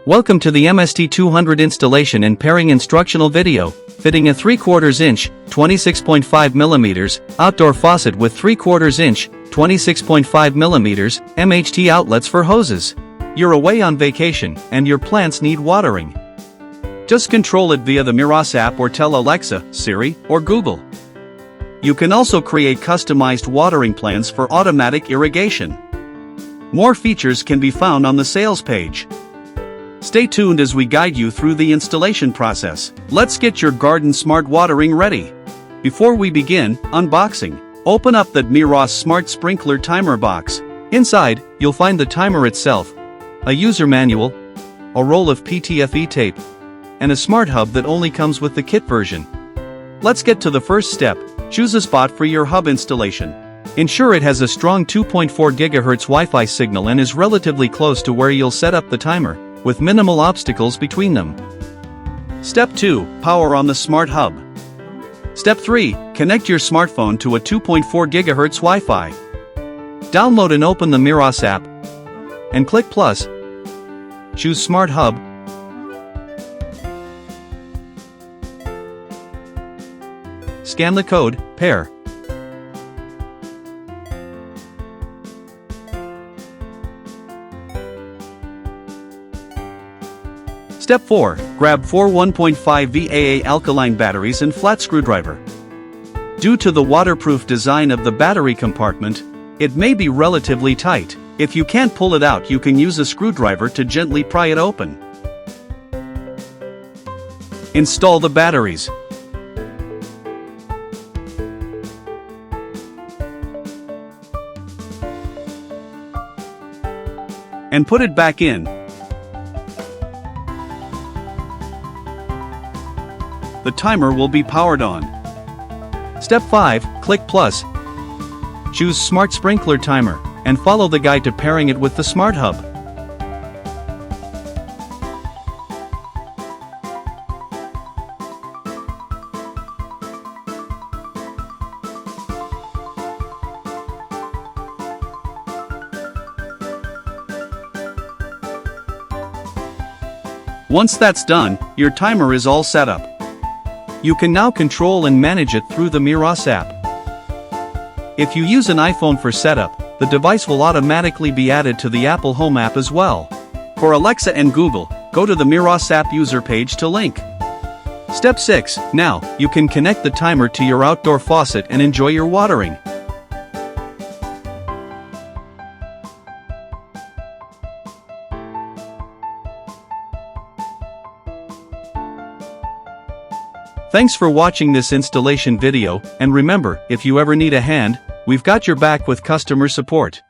Welcome to the MST200 installation and pairing instructional video, fitting a 3/4 inch, 26.5 mm, outdoor faucet with 3/4 inch, 26.5 mm, MHT outlets for hoses. You're away on vacation, and your plants need watering. Just control it via the Meross app or tell Alexa, Siri, or Google. You can also create customized watering plans for automatic irrigation. More features can be found on the sales page. Stay tuned as we guide you through the installation process. Let's get your garden smart watering ready. Before we begin unboxing, open up that Meross Smart Sprinkler Timer box. Inside, you'll find the timer itself, a user manual, a roll of PTFE tape, and a smart hub that only comes with the kit version. Let's get to the first step. Choose a spot for your hub installation. Ensure it has a strong 2.4 GHz Wi-Fi signal and is relatively close to where you'll set up the timer, with minimal obstacles between them. Step 2. Power on the smart hub. Step 3. Connect your smartphone to a 2.4 GHz Wi-Fi. Download and open the Meross app, and click plus. Choose Smart Hub. Scan the code, pair. Step 4. Grab 4 1.5 VAA alkaline batteries and flat screwdriver. Due to the waterproof design of the battery compartment, it may be relatively tight. If you can't pull it out, you can use a screwdriver to gently pry it open. Install the batteries. And put it back in. The timer will be powered on. Step 5. Click plus. Choose Smart Sprinkler Timer, and follow the guide to pairing it with the Smart Hub. Once that's done, your timer is all set up. You can now control and manage it through the Meross app. If you use an iPhone for setup, the device will automatically be added to the Apple Home app as well. For Alexa and Google, go to the Meross app user page to link. Step 6. Now, you can connect the timer to your outdoor faucet and enjoy your watering. Thanks for watching this installation video, and remember, if you ever need a hand, we've got your back with customer support.